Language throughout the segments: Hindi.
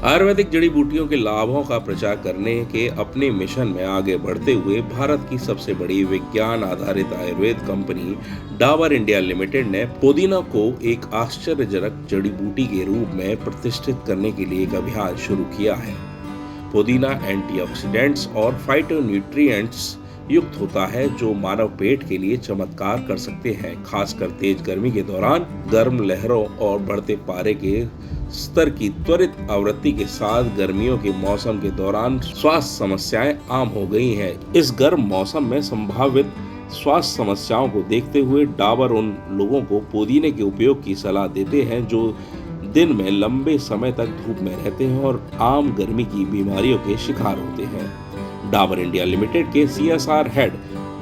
आयुर्वेदिक जड़ी बूटियों के लाभों का प्रचार करने के अपने मिशन में आगे बढ़ते हुए भारत की सबसे बड़ी विज्ञान आधारित Ayurveda company Dabur India limited ने पुदीना को एक आश्चर्यजनक जड़ी बूटी के रूप में प्रतिष्ठित करने के लिए एक अभियान शुरू किया है। पुदीना एंटीऑक्सीडेंट्स और फाइटोन्यूट्रिएंट्स युक्त होता है जो मानव पेट के लिए चमत्कार कर सकते हैं, खासकर तेज गर्मी के दौरान। गर्म लहरों और बढ़ते पारे के स्तर की त्वरित आवृत्ति के साथ गर्मियों के मौसम के दौरान स्वास्थ्य समस्याएं आम हो गई हैं। इस गर्म मौसम में संभावित स्वास्थ्य समस्याओं को देखते हुए डाबर उन लोगों को पुदीने के उपयोग की सलाह देते हैं जो दिन में लंबे समय तक धूप में रहते हैं और आम गर्मी की बीमारियों के शिकार होते हैं। डाबर इंडिया लिमिटेड के CSR हेड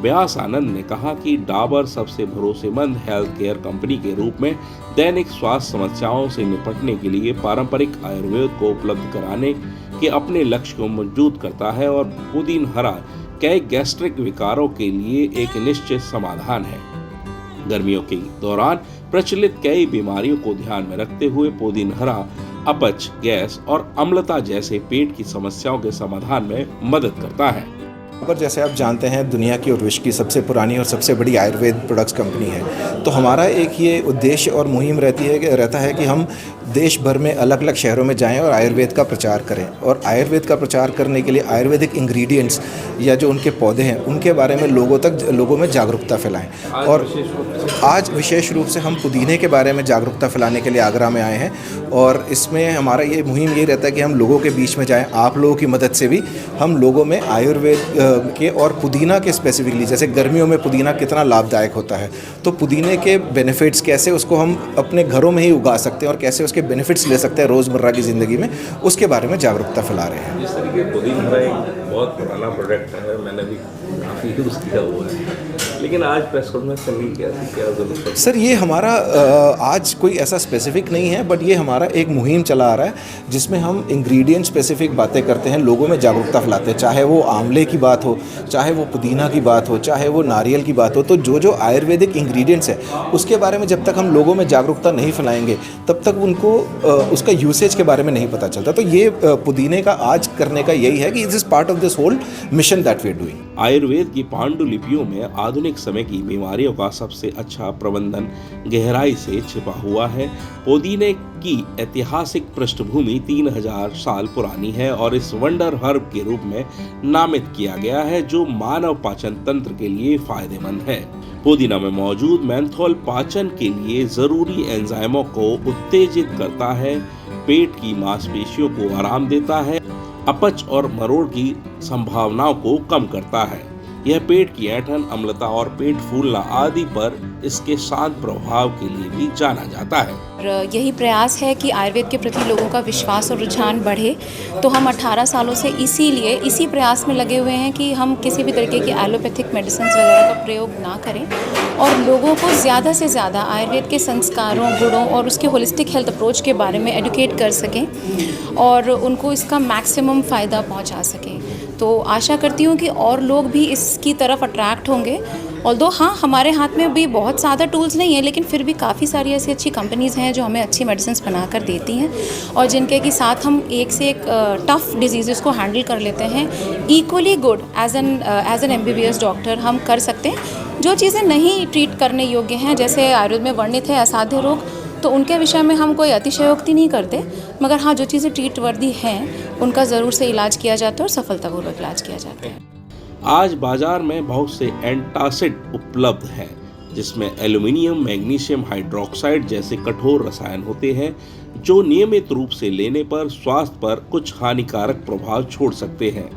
व्यास आनंद ने कहा कि डाबर सबसे भरोसेमंद हेल्थ केयर कंपनी के रूप में दैनिक स्वास्थ्य समस्याओं से निपटने के लिए पारंपरिक आयुर्वेद को उपलब्ध कराने के अपने लक्ष्य को मजबूत करता है और पुदीन हरा कई गैस्ट्रिक विकारों के लिए एक निश्चित समाधान है। गर्मियों के दौरान प्रचलित कई बीमारियों को ध्यान में रखते हुए पुदीन हरा अपच, गैस और अम्लता जैसे पेट की समस्याओं के समाधान में मदद करता है। पर जैसे आप जानते हैं दुनिया की और विश्व की सबसे पुरानी और सबसे बड़ी आयुर्वेद प्रोडक्ट्स कंपनी है, तो हमारा एक ये उद्देश्य और मुहिम रहता है कि हम देश भर में अलग अलग शहरों में जाएं और आयुर्वेद का प्रचार करें। और आयुर्वेद का प्रचार करने के लिए आयुर्वेदिक इंग्रेडिएंट्स या जो उनके पौधे हैं उनके बारे में लोगों में जागरूकता फैलाएं। और आज विशेष रूप से हम पुदीने के बारे में जागरूकता फैलाने के लिए आगरा में आए हैं और इसमें हमारा ये मुहिम ये रहता है कि हम लोगों के बीच में जाएं। आप लोगों की मदद से भी हम लोगों में आयुर्वेद के और पुदीना के स्पेसिफिकली, जैसे गर्मियों में पुदीना कितना लाभदायक होता है, तो पुदीने के बेनिफिट्स कैसे उसको हम अपने घरों में ही उगा सकते हैं और कैसे उसके बेनिफिट्स ले सकते हैं रोज़मर्रा की ज़िंदगी में, उसके बारे में जागरूकता फैला रहे हैं। जिस तरीके पुदीना एक बहुत पुराना प्रोडक्ट है, मैंने भी काफ़ी यूज़ किया हुआ है, लेकिन आज प्रेस कॉन्फ्रेंस करने की क्या जरूरत है? सर ये हमारा आज कोई ऐसा स्पेसिफिक नहीं है, बट ये हमारा एक मुहिम चला आ रहा है जिसमें हम इंग्रेडिएंट स्पेसिफिक बातें करते हैं, लोगों में जागरूकता फैलाते हैं। चाहे वो आंवले की बात हो, चाहे वो पुदीना की बात हो, चाहे वो नारियल की बात हो, तो जो आयुर्वेदिक इंग्रेडिएंट्स है उसके बारे में जब तक हम लोगों में जागरूकता नहीं फैलाएंगे तब तक उनको उसका यूसेज के बारे में नहीं पता चलता। तो ये पुदीने का आज करने का यही है कि it is part of this whole mission that we are doing. Ayurveda की पांडुलिपियों में आधुनिक समय की बीमारियों का सबसे अच्छा प्रबंधन गहराई से छिपा हुआ है। पुदीने की ऐतिहासिक पृष्ठभूमि 3000 साल पुरानी है और इस वंडर हर्ब के रूप में नामित किया गया है जो मानव पाचन तंत्र के लिए फायदेमंद है। पुदीना में मौजूद मेंथोल पाचन के लिए जरूरी एंजाइमों को उत्तेजित करता है, पेट की मांसपेशियों को आराम देता है, अपच और मरोड़ की संभावनाओं को कम करता है। यह पेट की ऐंठन, अम्लता और पेट फूलना आदि पर इसके शांत प्रभाव के लिए भी जाना जाता है। और यही प्रयास है कि आयुर्वेद के प्रति लोगों का विश्वास और रुझान बढ़े, तो हम 18 सालों से इसी प्रयास में लगे हुए हैं कि हम किसी भी तरीके की एलोपैथिक मेडिसिन वगैरह का प्रयोग ना करें और लोगों को ज़्यादा से ज़्यादा आयुर्वेद के संस्कारों, गुणों और उसके होलिस्टिक हेल्थ अप्रोच के बारे में एडुकेट कर सकें और उनको इसका मैक्सिमम फ़ायदा पहुंचा सकें। तो आशा करती हूँ कि और लोग भी इसकी तरफ अट्रैक्ट होंगे। ऑल्दो हाँ, हमारे हाथ में भी बहुत ज़्यादा टूल्स नहीं है, लेकिन फिर भी काफ़ी सारी ऐसी अच्छी कंपनीज़ हैं जो हमें अच्छी मेडिसिन बना कर देती हैं और जिनके के साथ हम एक से एक टफ़ डिजीज़ को हैंडल कर लेते हैं। Equally good as an MBBS doctor हम कर सकते हैं। जो चीज़ें नहीं ट्रीट करने योग्य हैं, जैसे आयुर्वेद में वर्णित है असाध्य रोग, तो उनके विषय में हम कोई अतिशयोक्ति नहीं करते, मगर हाँ जो चीज़ें ट्रीट वर्दी हैं उनका ज़रूर से इलाज किया जाता है और सफलतापूर्वक इलाज किया जाता है। आज बाजार में बहुत से एंटासिड उपलब्ध हैं जिसमें एल्युमिनियम, मैग्नीशियम हाइड्रोक्साइड जैसे कठोर रसायन होते हैं जो नियमित रूप से लेने पर स्वास्थ्य पर कुछ हानिकारक प्रभाव छोड़ सकते हैं।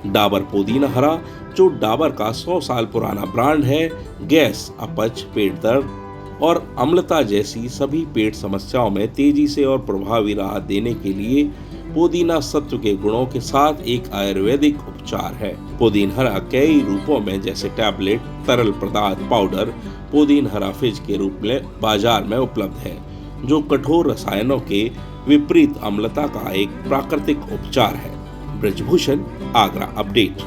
डाबर पुदीना हरा, जो डाबर का 100 साल पुराना ब्रांड है, गैस, अपच, पेट दर्द और अम्लता जैसी सभी पेट समस्याओं में तेजी से और प्रभावी राहत देने के लिए पुदीना सत्व के गुणों के साथ एक आयुर्वेदिक उपचार है। पुदीन हरा कई रूपों में जैसे टैबलेट, तरल पदार्थ, पाउडर, पुदीन हरा फिज के रूप में बाजार में उपलब्ध है, जो कठोर रसायनों के विपरीत अम्लता का एक प्राकृतिक उपचार है। ब्रजभूषण, आगरा अपडेट।